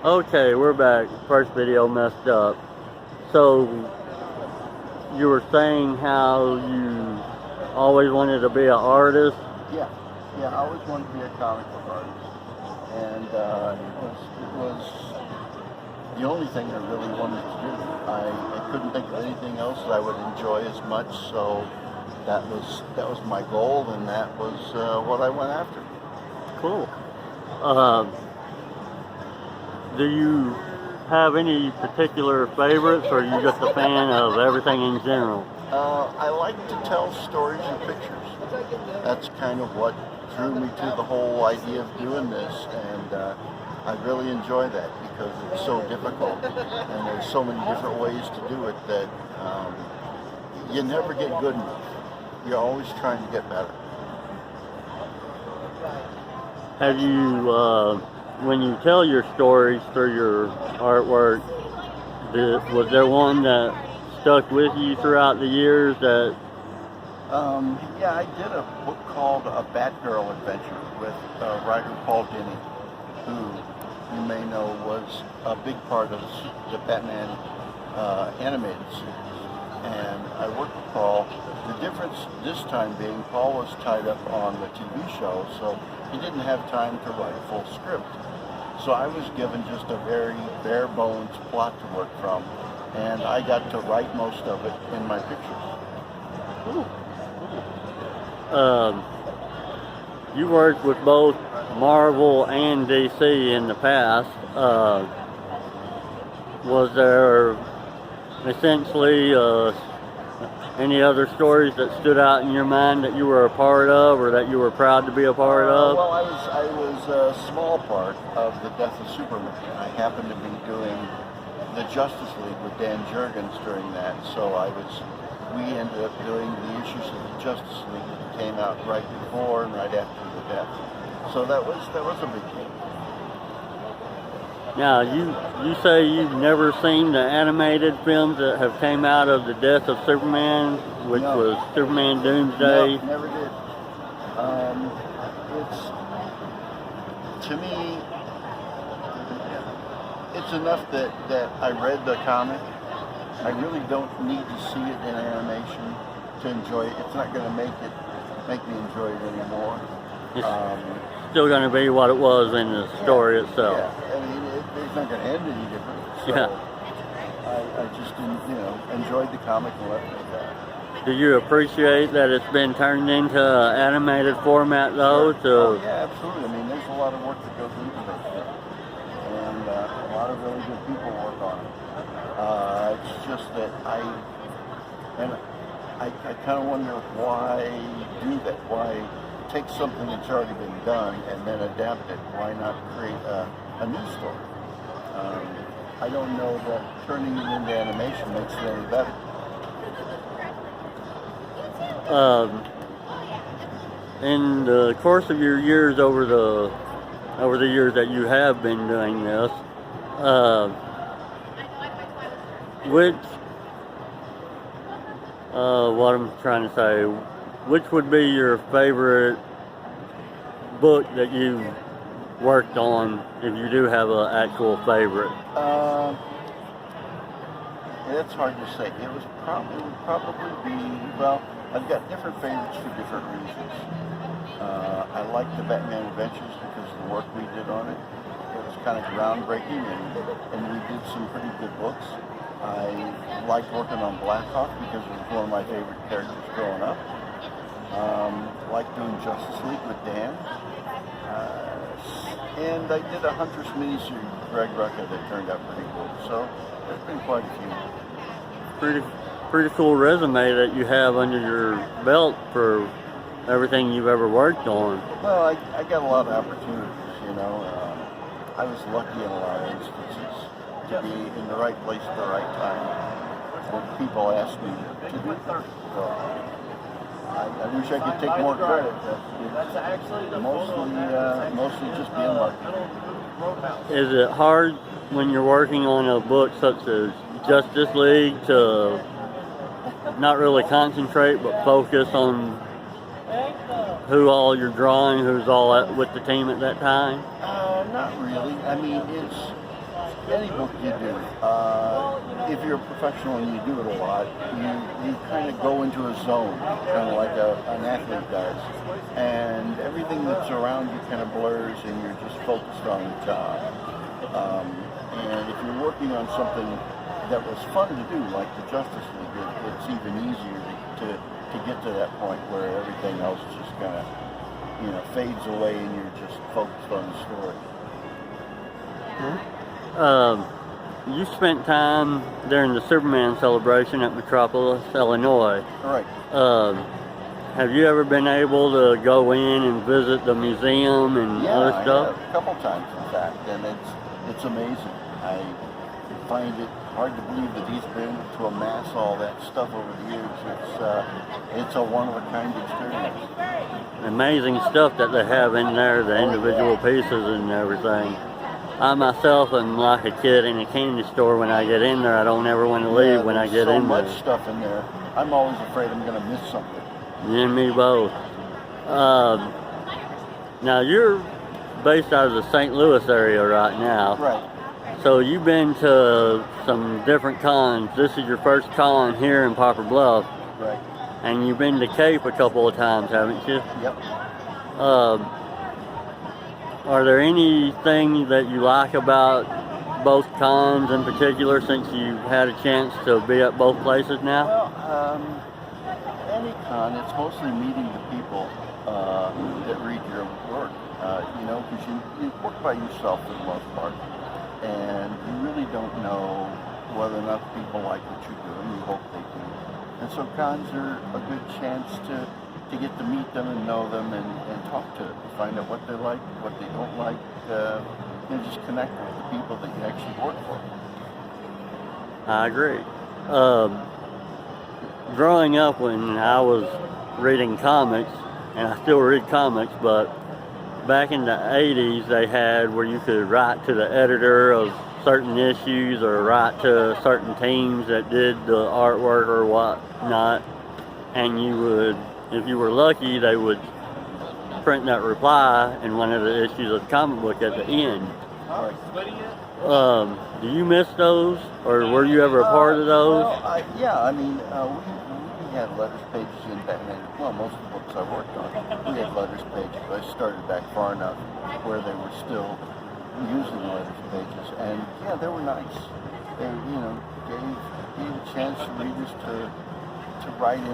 Okay, we're back. First video messed up. So, you were saying how you always wanted to be an artist? Yeah, I always wanted to be a comic book artist, and it was the only thing I really wanted to do. I couldn't think of anything else that I would enjoy as much, so that was my goal, and that was what I went after. Cool. Do you have any particular favorites, or are you just a fan of everything in general? I like to tell stories and pictures. That's kind of what drew me to the whole idea of doing this, and I really enjoy that because it's so difficult, and there's so many different ways to do it that you never get good enough. You're always trying to get better. Have you, when you tell your stories through your artwork, was there one that stuck with you throughout the years that... Yeah, I did a book called A Batgirl Adventure with writer Paul Dini, who you may know was a big part of the Batman animated series. And I worked with Paul. The difference this time being Paul was tied up on the TV show, so he didn't have time to write a full script. So I was given just a very bare bones plot to work from, and I got to write most of it in my pictures. Ooh. You worked with both Marvel and DC in the past. Was there essentially any other stories that stood out in your mind that you were a part of, or that you were proud to be a part of? Well, I was a small part of the death of Superman. I happened to be doing the Justice League with Dan Jurgens during that, so we ended up doing the issues of the Justice League that came out right before and right after the death. So that was a big deal. Now, you say you've never seen the animated films that have came out of the death of Superman, which was Superman Doomsday? No, never did. To me, it's enough that I read the comic. I really don't need to see it in animation to enjoy it. It's not going to make me enjoy it anymore. It's still going to be what it was in the story itself. Yeah, I mean, it's not going to end any different. So yeah. I just, enjoyed the comic and left it at that. Do you appreciate that it's been turned into an animated format, though? Oh, yeah, absolutely. I mean, there's a lot of work that goes into this, and a lot of really good people work on it. It's just that I kind of wonder why do that? Why take something that's already been done and then adapt it? Why not create a new story? I don't know that turning it into animation makes it any better. In the course of your years over the years that you have been doing this, what I'm trying to say, which would be your favorite book that you've worked on, if you do have an actual favorite? It's hard to say. It would probably be, well, I've got different favorites for different reasons. I like the Batman Adventures because of the work we did on it. It was kind of groundbreaking, and we did some pretty good books. I liked working on Blackhawk because it was one of my favorite characters growing up. Liked doing Justice League with Dan. And I did a Huntress miniseries with Greg Rucka that turned out pretty good. So there's been quite a few. Pretty cool resume that you have under your belt for everything you've ever worked on. Well, I got a lot of opportunities, I was lucky in a lot of instances to be in the right place at the right time when people asked me to do it. So I wish I could take more credit, but it's mostly just being lucky. Is it hard when you're working on a book such as Justice League to not really concentrate but focus on who all you're drawing, who's all with the team at that time? Not really. I mean, any book you do, if you're a professional and you do it a lot, you kind of go into a zone, kind of like an athlete does, and everything that's around you kind of blurs, and you're just focused on the job. And if you're working on something that was fun to do, like the Justice League, it's even easier to get to that point where everything else just kind of, fades away, and you're just focused on the story. You spent time during the Superman celebration at Metropolis, Illinois. Right. Have you ever been able to go in and visit the museum and other stuff? Yeah, a couple times, in fact, and it's amazing. I find it hard to believe that he's been able to amass all that stuff over the years. It's a one-of-a-kind experience. Amazing stuff that they have in there, the individual pieces and everything. I myself am like a kid in a candy store. When I get in there, I don't ever want to leave when I get in there. So much stuff in there. I'm always afraid I'm going to miss something. You and me both. Now you're based out of the St. Louis area right now. Right. So you've been to some different cons. This is your first con here in Poplar Bluff. Right. And you've been to Cape a couple of times, haven't you? Yep. Are there anything that you like about both cons in particular, since you've had a chance to be at both places now? Well, any con, it's mostly meeting the people that read your work, because you work by yourself for the most part, and you really don't know whether or not people like what you do, and you hope they do. And so cons are a good chance to get to meet them and know them and talk to them, find out what they like, what they don't like, just connect with the people that you actually work for. I agree. Growing up, when I was reading comics, and I still read comics, but back in the 80s they had where you could write to the editor of certain issues or write to certain teams that did the artwork or whatnot, and you would, if you were lucky, they would print that reply in one of the issues of the comic book at the end. Do you miss those, or were you ever a part of those? Well, we had letters pages in Batman. Well, most of the books I worked on, we had letters pages. I started back far enough where they were still using letters pages, and yeah, they were nice. They, gave a chance for readers to write in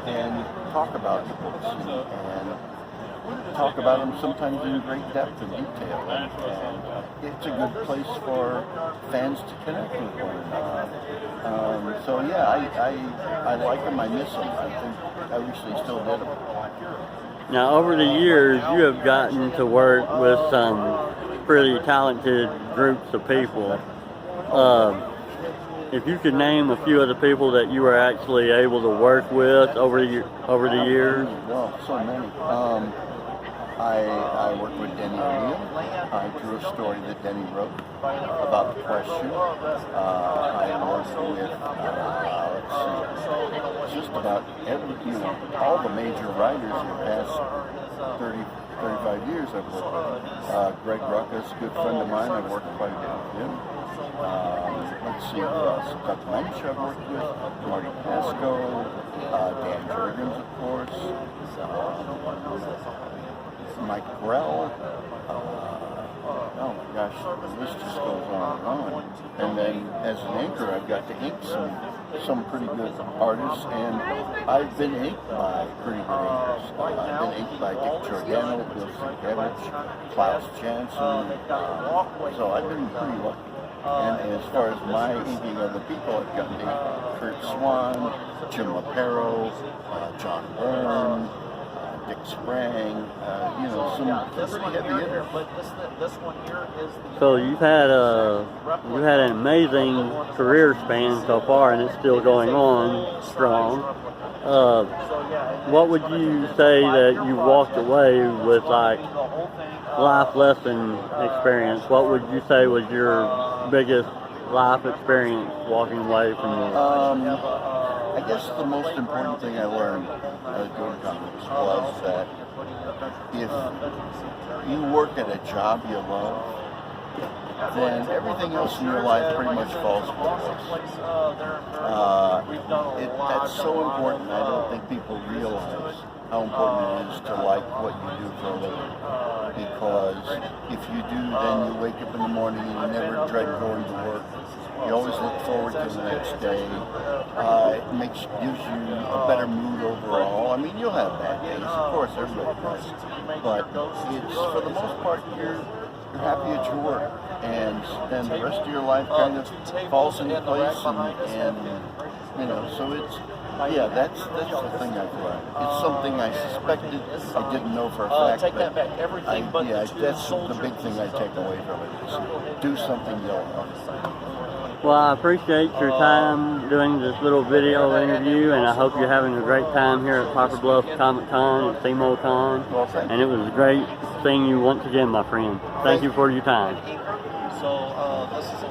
and talk about the books and talk about them sometimes in great depth and detail. And it's a good place for fans to connect with one another. So yeah, I like them. I miss them. I wish they still did them. Now, over the years, you have gotten to work with some pretty talented groups of people. If you could name a few of the people that you were actually able to work with over the years. Well, so many. I worked with Denny O'Neil. I drew a story that Denny wrote about the question. I worked with, just about all the major writers in the past 35 years I've worked with. Greg Ruckus, a good friend of mine, I've worked quite a bit with him. Let's see who else. Doug Mensch I've worked with, Marty Pasco, Dan Jurgens, of course, Mike Grell. Oh my gosh, the list just goes on and on. And then as an anchor, I've got to ink some pretty good artists, and I've been inked by pretty good anchors. I've been inked by Dick Giordano, Bill Sienkiewicz, Klaus Janson. So I've been pretty lucky. And as far as my inking of the people, I've gotten to Kurt Swan, Jim Lapero, John Byrne, Dick Sprang, some pretty heavy hitters. So you've had an amazing career span so far, and it's still going on strong. What would you say that you walked away with, like, life lesson experience? What would you say was your biggest life experience walking away from this? I guess the most important thing I learned doing comics was that if you work at a job you love, then everything else in your life pretty much falls into place. That's so important. I don't think people realize how important it is to like what you do for a living. Because if you do, then you wake up in the morning and you never dread going to work. You always look forward to the next day. It gives you a better mood overall. I mean, you'll have bad days, of course, everybody does. But it's, for the most part, you're happy at your work. And then the rest of your life kind of falls into place. And you know, so it's, yeah, that's the thing I've learned. It's something I suspected, I didn't know for a fact, but that's the big thing I take away from it, is do something you don't love. Well, I appreciate your time doing this little video interview, and I hope you're having a great time here at Poplar Bluff Comic Con and SemoCon. Well, thank you. And it was great seeing you once again, my friend. Thank you for your time. So this is